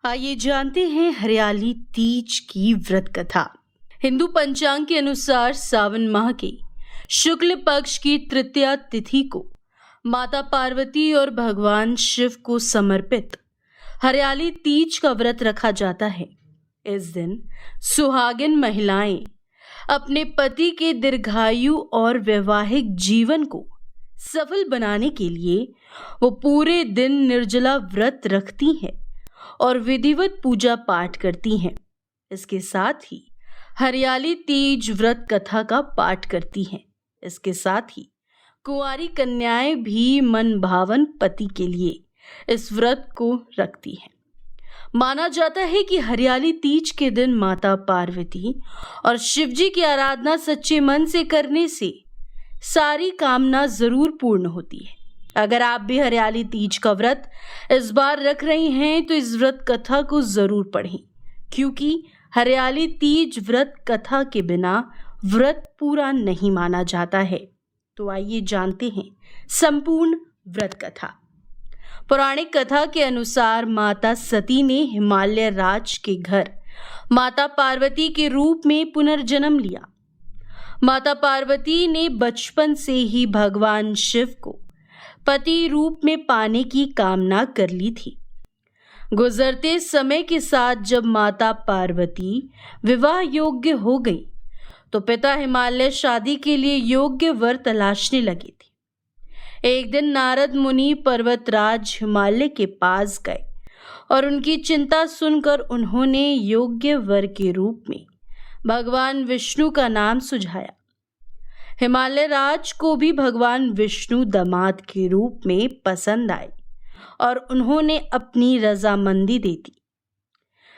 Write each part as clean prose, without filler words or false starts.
आइए जानते हैं हरियाली तीज की व्रत कथा। हिंदू पंचांग के अनुसार सावन माह के शुक्ल पक्ष की तृतीया तिथि को माता पार्वती और भगवान शिव को समर्पित हरियाली तीज का व्रत रखा जाता है। इस दिन सुहागिन महिलाएं अपने पति के दीर्घायु और वैवाहिक जीवन को सफल बनाने के लिए वो पूरे दिन निर्जला व्रत रखती हैं और विधिवत पूजा पाठ करती हैं। इसके साथ ही हरियाली तीज व्रत कथा का पाठ करती हैं। इसके साथ ही कुंवारी कन्याएं भी मन भावन पति के लिए इस व्रत को रखती हैं। माना जाता है कि हरियाली तीज के दिन माता पार्वती और शिवजी की आराधना सच्चे मन से करने से सारी कामना जरूर पूर्ण होती है। अगर आप भी हरियाली तीज का व्रत इस बार रख रहे हैं तो इस व्रत कथा को जरूर पढ़ें, क्योंकि हरियाली तीज व्रत कथा के बिना व्रत पूरा नहीं माना जाता है। तो आइए जानते हैं संपूर्ण व्रत कथा। पौराणिक कथा के अनुसार माता सती ने हिमालय राज के घर माता पार्वती के रूप में पुनर्जन्म लिया। माता पार्वती ने बचपन से ही भगवान शिव को पति रूप में पाने की कामना कर ली थी। गुजरते समय के साथ जब माता पार्वती विवाह योग्य हो गई तो पिता हिमालय शादी के लिए योग्य वर तलाशने लगे थे। एक दिन नारद मुनि पर्वतराज हिमालय के पास गए और उनकी चिंता सुनकर उन्होंने योग्य वर के रूप में भगवान विष्णु का नाम सुझाया। हिमालय राज को भी भगवान विष्णु दामाद के रूप में पसंद आए और उन्होंने अपनी रजामंदी दे दी।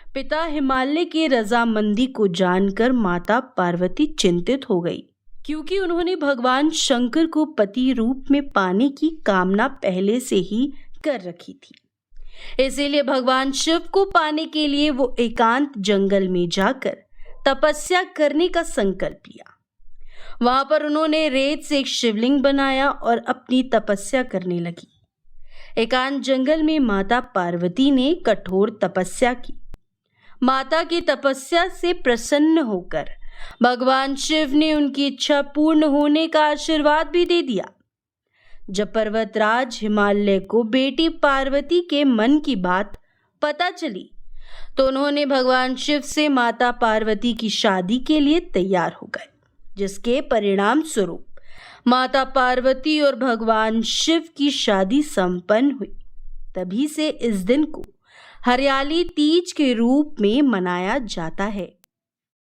पिता हिमालय की रजामंदी को जानकर माता पार्वती चिंतित हो गई, क्योंकि उन्होंने भगवान शंकर को पति रूप में पाने की कामना पहले से ही कर रखी थी। इसीलिए भगवान शिव को पाने के लिए वो एकांत जंगल में जाकर तपस्या करने का संकल्प लिया। वहां पर उन्होंने रेत से एक शिवलिंग बनाया और अपनी तपस्या करने लगी। एकांत जंगल में माता पार्वती ने कठोर तपस्या की। माता की तपस्या से प्रसन्न होकर भगवान शिव ने उनकी इच्छा पूर्ण होने का आशीर्वाद भी दे दिया। जब पर्वतराज हिमालय को बेटी पार्वती के मन की बात पता चली तो उन्होंने भगवान शिव से माता पार्वती की शादी के लिए तैयार हो गए, जिसके परिणाम स्वरूप माता पार्वती और भगवान शिव की शादी संपन्न हुई। तभी से इस दिन को हरियाली तीज के रूप में मनाया जाता है।